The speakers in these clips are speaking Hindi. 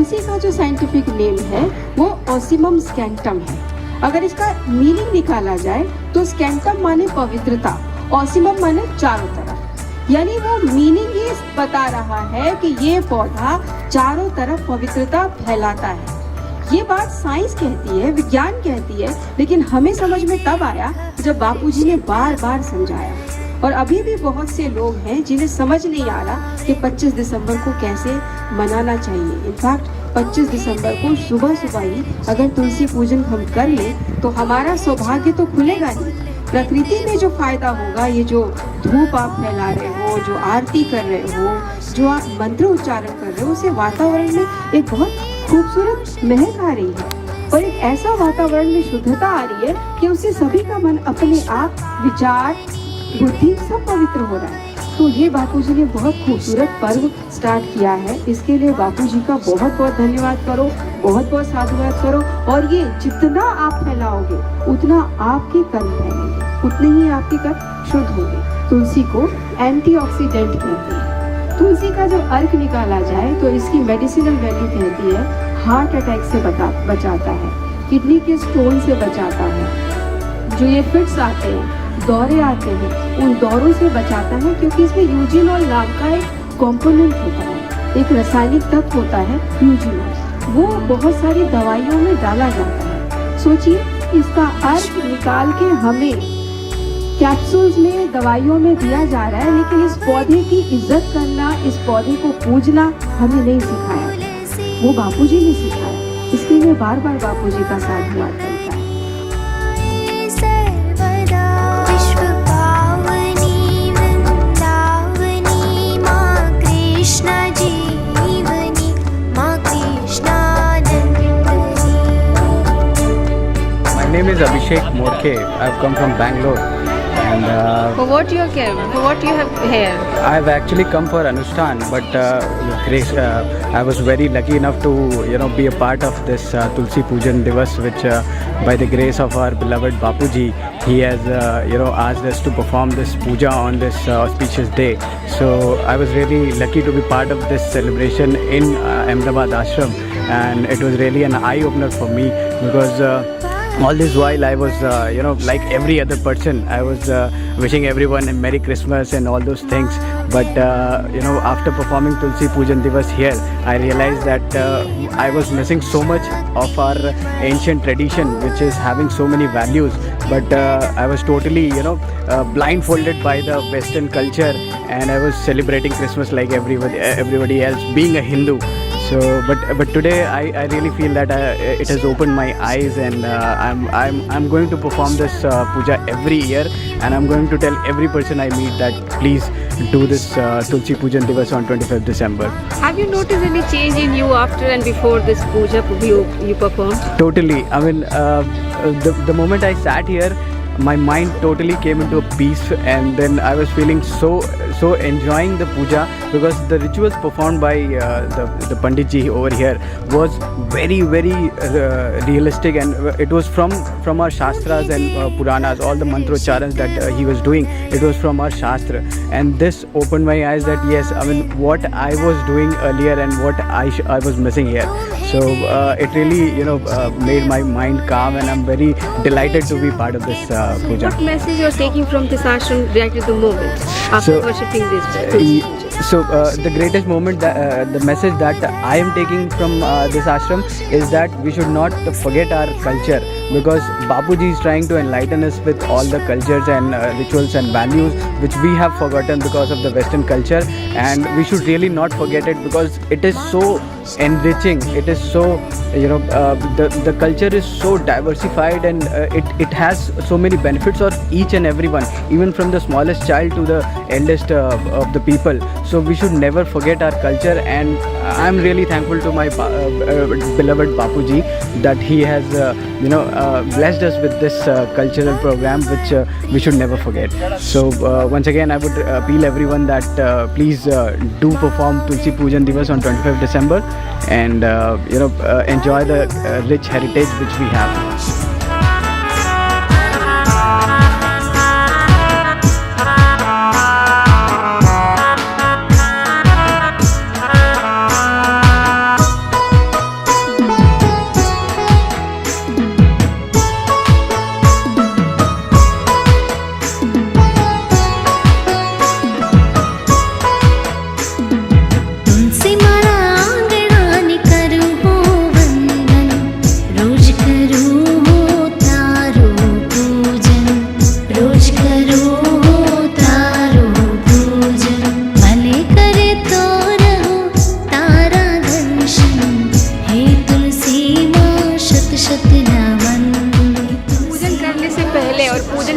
तुलसी का जो साइंटिफिक नेम है वो ओसिमम स्कैंटम है। अगर इसका मीनिंग निकाला जाए तो स्कैंटम माने पवित्रता, ओसिमम माने चारों तरफ। यानी वो मीनिंग ही बता रहा है कि ये पौधा चारों तरफ पवित्रता फैलाता है। ये बात साइंस कहती है, विज्ञान कहती है, लेकिन हमें समझ में तब आया जब बापूजी ने बार बार समझाया। और अभी भी बहुत से लोग हैं जिन्हें समझ नहीं आ रहा कि 25 दिसंबर को कैसे मनाना चाहिए। इनफैक्ट 25 दिसंबर को सुबह सुबह ही अगर तुलसी पूजन हम कर ले तो हमारा सौभाग्य तो खुलेगा ही, प्रकृति में जो फायदा होगा, ये जो धूप आप फैला रहे हो, जो आरती कर रहे हो, जो आप मंत्र उच्चारण कर रहे हो, उससे वातावरण में एक बहुत खूबसूरत महक आ रही है और एक ऐसा वातावरण में शुद्धता आ रही है कि उससे सभी का मन अपने आप, विचार, बुद्धि सब पवित्र हो रहा है। तो ये बापूजी ने बहुत खूबसूरत पर्व स्टार्ट किया है। इसके लिए बापूजी का बहुत बहुत धन्यवाद करो, बहुत बहुत साधुवाद करो। और ये जितना आप फैलाओगे उतना आपके कर्म फैलेंगे, उतने ही आपके कर्म शुद्ध होंगे। तुलसी को एंटीऑक्सीडेंट कहते हैं। तुलसी का जो अर्क निकाला जाए तो इसकी मेडिसिनल वैल्यू कहती है हार्ट अटैक से बचाता है, किडनी के स्टोन से बचाता है, जो ये फिट्स आते हैं, दौरे आते हैं, उन दौरों से बचाता है, क्योंकि इसमें यूजिनॉल नाम का एक कंपोनेंट होता है, एक रासायनिक तत्व होता है यूजिनॉल। वो बहुत सारी दवाइयों में डाला जाता है। सोचिए, इसका अर्क निकाल के हमें कैप्सूल्स में, दवाइयों में दिया जा रहा है, लेकिन इस पौधे की इज्जत करना, इस पौधे को पूजना हमें नहीं सिखाया, वो बापूजी ने सिखाया। इसके लिए बार बार बापूजी का साधुवाद करता है। My name is Abhishek Morkhe. I've come from Bangalore. And For what you have here? I've actually come for Anushthan, but Grace, I was very lucky enough to be a part of this Tulsi Pujan Divas, which by the grace of our beloved Bapuji, he has asked us to perform this puja on this auspicious day. So I was really lucky to be part of this celebration in Ahmedabad Ashram, and it was really an eye opener for me, because all this while I was like every other person, I was wishing everyone a Merry Christmas and all those things. But after performing Tulsi Pujan Divas here, I realized that I was missing so much of our ancient tradition, which is having so many values. But I was totally blindfolded by the Western culture, and I was celebrating Christmas like everybody else, being a Hindu. So, but today I really feel that it has opened my eyes, and I'm going to perform this puja every year, and I'm going to tell every person I meet that please do this Tulsi Pujan Divas on 25th December. Have you noticed any change in you after and before this puja you performed? Totally. I mean, the moment I sat here, my mind totally came into a peace, and then I was feeling so enjoying the puja, because the rituals performed by the Pandit ji over here was very realistic, and it was from our shastras and Puranas. All the mantrocharans that he was doing, it was from our shastra, and this opened my eyes that yes, I mean, what I was doing earlier and what I was missing here. So it really made my mind calm, and I'm very delighted to be part of this puja. What message you're taking from this ashram right at the moment after worshipping this Tulsi puja? So the greatest moment, the message that I am taking from this ashram is that we should not forget our culture, because Bapuji is trying to enlighten us with all the cultures and rituals and values which we have forgotten because of the Western culture, and we should really not forget it, because it is so enriching. It is so the culture is so diversified, and it has so many benefits for each and everyone, even from the smallest child to the eldest of the people. So we should never forget our culture, and I'm really thankful to my beloved Bapuji that he has blessed us with this cultural program, which we should never forget. So once again, I would appeal everyone that please do perform Tulsi Pujan Divas on 25th December, and enjoy the rich heritage which we have.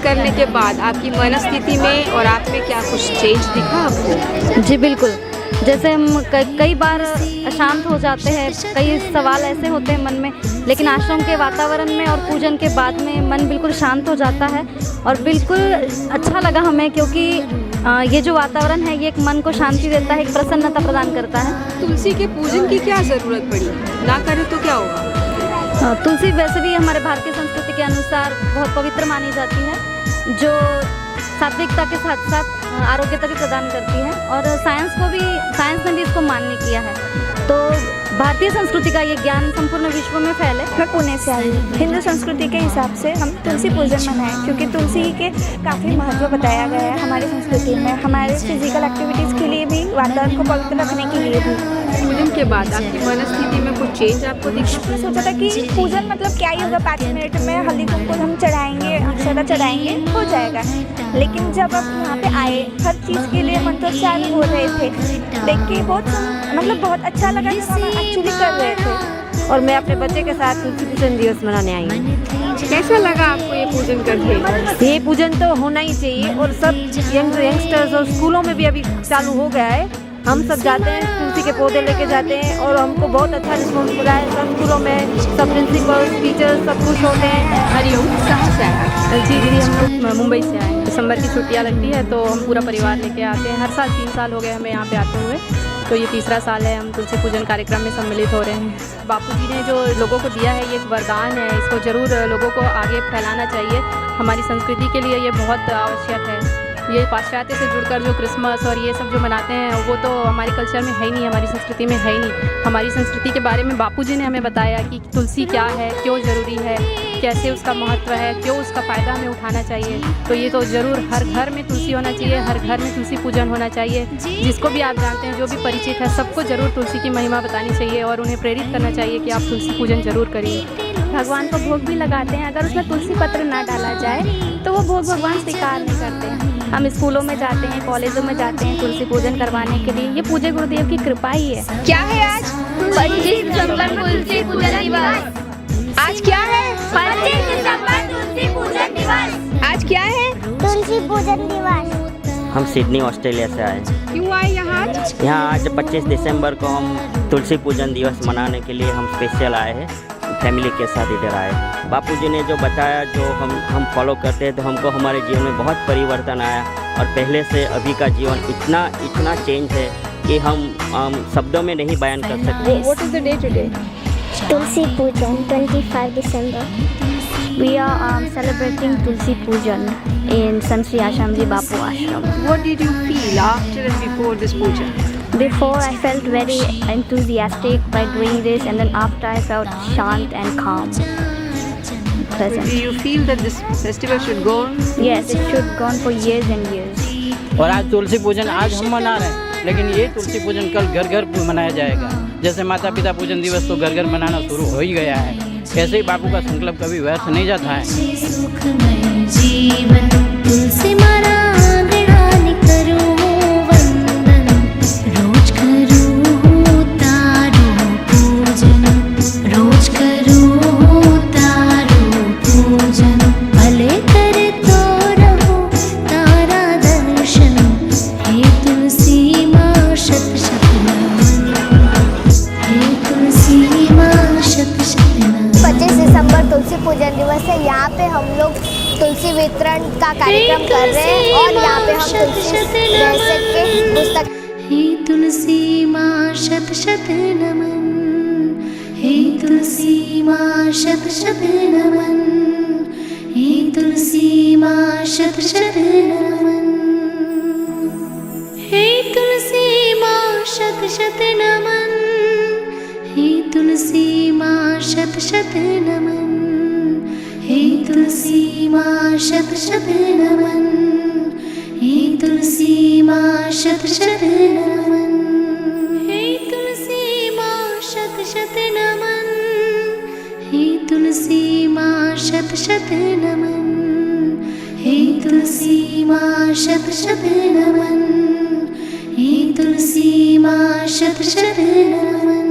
करने के बाद आपकी मनस्थिति में और आप में क्या कुछ चेंज दिखा आपको? जी बिल्कुल। जैसे हम कई बार अशांत हो जाते हैं, कई सवाल ऐसे होते हैं मन में, लेकिन आश्रम के वातावरण में और पूजन के बाद में मन बिल्कुल शांत हो जाता है और बिल्कुल अच्छा लगा हमें, क्योंकि ये जो वातावरण है ये एक मन को शांति देता है, एक प्रसन्नता प्रदान करता है। तुलसी के पूजन की क्या ज़रूरत पड़ी? ना करें तो क्या होगा? तुलसी वैसे भी हमारे भारतीय संस्कृति के अनुसार बहुत पवित्र मानी जाती है, जो सात्विकता के साथ साथ आरोग्यता भी प्रदान करती है, और साइंस ने भी इसको मान्य किया है। तो भारतीय संस्कृति का ये ज्ञान संपूर्ण विश्व में फैले। मैं पुणे से आई हूँ। हिंदू संस्कृति के हिसाब से हम तुलसी पूजन मनाएं, क्योंकि तुलसी के काफ़ी महत्व बताया गया है हमारी संस्कृति में, हमारे फिजिकल एक्टिविटीज़ के लिए भी, वातावरण को पवित्र रखने के लिए भी। पूजन के बाद आपकी मनस्थिति में कुछ चेंज आपको दिखा? मैं सोचा था कि पूजन मतलब क्या ही होगा, 5 मिनट में हल्दी कुमकुम हम चढ़ाएंगे, अक्षता चढ़ाएंगे, हो जाएगा। लेकिन जब आप यहाँ पे आए, हर चीज़ के लिए मंत्रोच्चार हो रहे थे, देख के बहुत अच्छा लगा कि हम एक्चुअली कर रहे थे। और मैं अपने बच्चे के साथ तुलसी पूजन दिवस मनाने आई हूँ। कैसा लगा आपको ये पूजन करके? ये पूजन तो होना ही चाहिए, और सब यंगस्टर्स और स्कूलों में भी अभी चालू हो गया है। हम सब जाते हैं, तुलसी के पौधे लेके जाते हैं, और हमको बहुत अच्छा रिस्पॉन्स मिला है। सब स्कूलों में सब प्रिंसिपल, टीचर्स सब खुश होते हैं। हरिओम, कहाँ से आया? जी दीदी, हम लोग मुंबई से आए हैं। दिसंबर की छुट्टियाँ लगती है तो हम पूरा परिवार लेके आते हैं। हर साल 3 साल हो गए हमें यहाँ पे आते हुए, तो ये तीसरा साल है हम तुलसी पूजन कार्यक्रम में सम्मिलित हो रहे हैं। बापूजी ने जो लोगों को दिया है ये एक वरदान है, इसको ज़रूर लोगों को आगे फैलाना चाहिए। हमारी संस्कृति के लिए ये बहुत आवश्यक है। ये पाश्चात्य से जुड़कर जो क्रिसमस और ये सब जो मनाते हैं वो तो हमारे कल्चर में है ही नहीं, हमारी संस्कृति में है ही नहीं। हमारी संस्कृति के बारे में बापूजी ने हमें बताया कि तुलसी क्या है, क्यों ज़रूरी है, कैसे उसका महत्व है, क्यों उसका फ़ायदा हमें उठाना चाहिए। तो ये तो ज़रूर हर घर में तुलसी होना चाहिए, हर घर में तुलसी पूजन होना चाहिए। जिसको भी आप जानते हैं, जो भी परिचित है, सबको ज़रूर तुलसी की महिमा बतानी चाहिए और उन्हें प्रेरित करना चाहिए कि आप तुलसी पूजन ज़रूर करिए। भगवान को भोग भी लगाते हैं, अगर उसमें तुलसी पत्र ना डाला जाए तो वो भोग भगवान स्वीकार नहीं करते हैं। हम स्कूलों में जाते हैं, कॉलेजों में जाते हैं तुलसी पूजन करवाने के लिए। ये पूज्य गुरुदेव की कृपा ही है। क्या है आज? 25 दिसंबर तुलसी पूजन दिवस। आज क्या है? 25 दिसंबर तुलसी पूजन दिवस। आज क्या है? तुलसी पूजन दिवस। हम सिडनी ऑस्ट्रेलिया से आए। क्यों आए यहाँ आज? यहाँ आज 25 दिसंबर को हम तुलसी पूजन दिवस मनाने के लिए हम स्पेशल आए हैं, फैमिली के साथ इधर आए। बापूजी ने जो बताया, जो हम फॉलो करते हैं, तो हमको हमारे जीवन में बहुत परिवर्तन आया, और पहले से अभी का जीवन इतना चेंज है कि हम शब्दों में नहीं बयान कर सकते। What is the day today? तुलसी पूजन 25 दिसंबर। We are celebrating Tulsi Pujan in Sant Sri Ashamji Bapu Ashram. What did you feel after and before this puja? Before I felt very enthusiastic by doing this, and then after I felt shant and calm. Present. Do you feel that this festival should go on? Yes, it should go on for years and years. और आज तुलसी पूजन आज हम मना रहे हैं, लेकिन ये तुलसी पूजन कल घर घर मनाया जाएगा। जैसे माता पिता पूजन दिवस तो घर घर मनाना शुरू हो ही गया है, ऐसे ही बापू का संकल्प कभी व्यर्थ नहीं जाता है। जीवन तुलसी मरागणानि करूं वंदन, रोज करूं तारो पूजन, रोज करूं तारो पूजन, भले करे तो रहो तारा दर्शन, हे तुलसी माँ शत शत नमन, हे तुलसी माँ शत शत नमन। 25 दिसंबर तुलसी पूजन दिवस है। यहाँ पे हम लोग तुलसी वितरण का कार्यक्रम कर रहे हैं, और यहाँ पे हम तुलसी रहस्य के पुस्तक। हे तुलसी माँ शत शत नमन, हे तुलसी माँ शत शत नमन, हे तुलसी माँ शत शत नमन, हे तुलसी माँ शत शत नमन, हे तुलसी माँ शत शत नमन, हे तुलसी माँ शत शत नमन, हे तुलसी माँ शत शत नमन, हे तुलसी माँ शत शत नमन, हे तुलसी माँ शत शत नमन, हे तुलसी माँ शत शत नमन, हे तुलसी माँ शत शत नमन।